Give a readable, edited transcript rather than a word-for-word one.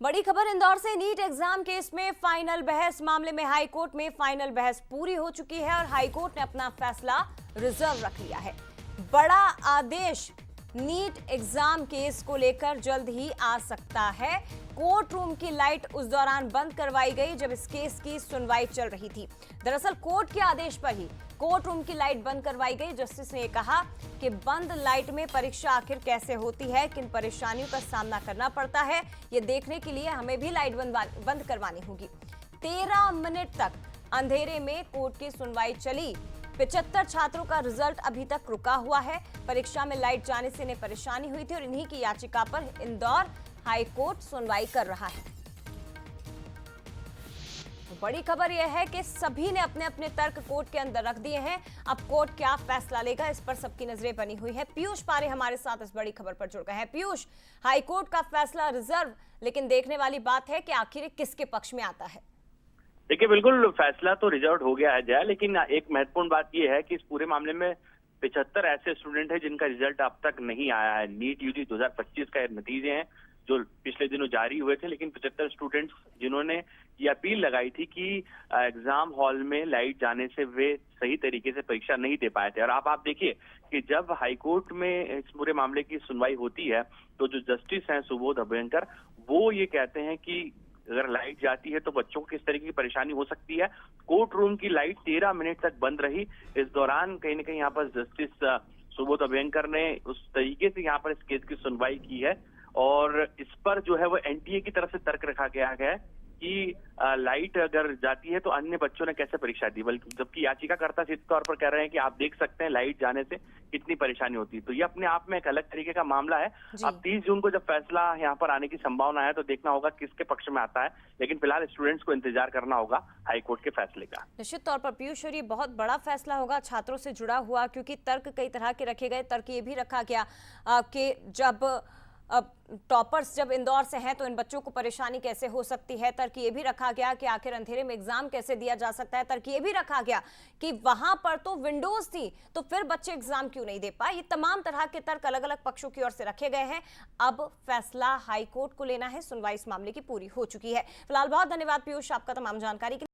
बड़ी खबर इंदौर से। नीट एग्जाम केस में फाइनल बहस मामले में हाई कोर्ट में फाइनल बहस पूरी हो चुकी है और हाई कोर्ट ने अपना फैसला रिजर्व रख लिया है। बड़ा आदेश नीट एग्जाम केस को लेकर जल्द ही आ सकता है। कोर्ट रूम की लाइट उस दौरान बंद करवाई गई जब इस केस की सुनवाई चल रही थी। दरअसल कोर्ट के आदेश पर ही कोर्ट रूम की लाइट बंद करवाई गई। जस्टिस ने कहा कि बंद लाइट में परीक्षा आखिर कैसे होती है, किन परेशानियों का सामना करना पड़ता है, ये देखने के लिए हमें भी लाइट बंद करवानी होगी। 13 मिनट तक अंधेरे में कोर्ट की सुनवाई चली। 75 छात्रों का रिजल्ट अभी तक रुका हुआ है। परीक्षा में लाइट जाने से इन्हें परेशानी हुई थी और इन्हीं की याचिका पर इंदौर हाई कोर्ट सुनवाई कर रहा है। बड़ी खबर यह है कि सभी ने अपने अपने तर्क कोर्ट के अंदर रख दिए हैं। अब कोर्ट क्या फैसला लेगा, इस पर सबकी नजरें बनी हुई है। पीयूष पारे हमारे साथ इस बड़ी खबर पर जुड़ गए हैं। पीयूष, हाई कोर्ट का फैसला रिजर्व, लेकिन देखने वाली बात है कि आखिर किसके पक्ष में आता है। देखिए, बिल्कुल फैसला तो रिजर्व हो गया है जया, लेकिन एक महत्वपूर्ण बात यह है कि इस पूरे मामले में 75 ऐसे स्टूडेंट हैं जिनका रिजल्ट अब तक नहीं आया है। नीट यूजी 2025 का नतीजे हैं जो पिछले दिनों जारी हुए थे, लेकिन 75 स्टूडेंट्स जिन्होंने ये अपील लगाई थी कि एग्जाम हॉल में लाइट जाने से वे सही तरीके से परीक्षा नहीं दे पाए थे। और आप देखिए कि जब हाईकोर्ट में इस पूरे मामले की सुनवाई होती है तो जो जस्टिस हैं सुबोध अभयंकर, वो ये कहते हैं कि अगर लाइट जाती है तो बच्चों को किस तरीके की परेशानी हो सकती है। कोर्ट रूम की लाइट 13 मिनट तक बंद रही। इस दौरान कहीं ना कहीं यहाँ पर जस्टिस सुबोध अभयंकर ने उस तरीके से यहाँ पर इस केस की सुनवाई की है और इस पर जो है वो एनटीए की तरफ से तर्क रखा गया है कि लाइट अगर जाती है तो अन्य बच्चों ने कैसे परीक्षा दी, बल्कि जबकि याचिकाकर्ता सीधे तौर पर कह रहे हैं कि आप देख सकते हैं लाइट जाने से कितनी परेशानी होती है। तो ये अपने आप में एक अलग तरीके का मामला है। अब 30 जून को जब फैसला यहाँ पर आने की संभावना है तो देखना होगा किसके पक्ष में आता है, लेकिन फिलहाल स्टूडेंट्स को इंतजार करना होगा हाईकोर्ट के फैसले का। निश्चित तौर पर पीयूष, और ये बहुत बड़ा फैसला होगा छात्रों से जुड़ा हुआ, क्योंकि तर्क कई तरह के रखे गए। तर्क ये भी रखा गया कि जब टॉपर्स जब इंदौर से हैं तो इन बच्चों को परेशानी कैसे हो सकती है। तर्क ये भी रखा गया कि आखिर अंधेरे में एग्जाम कैसे दिया जा सकता है। तर्क ये भी रखा गया कि वहां पर तो विंडोज थी तो फिर बच्चे एग्जाम क्यों नहीं दे पाए। ये तमाम तरह के तर्क अलग अलग पक्षों की ओर से रखे गए हैं। अब फैसला हाईकोर्ट को लेना है। सुनवाई इस मामले की पूरी हो चुकी है। फिलहाल बहुत धन्यवाद पीयूष आपका तमाम जानकारी के लिए।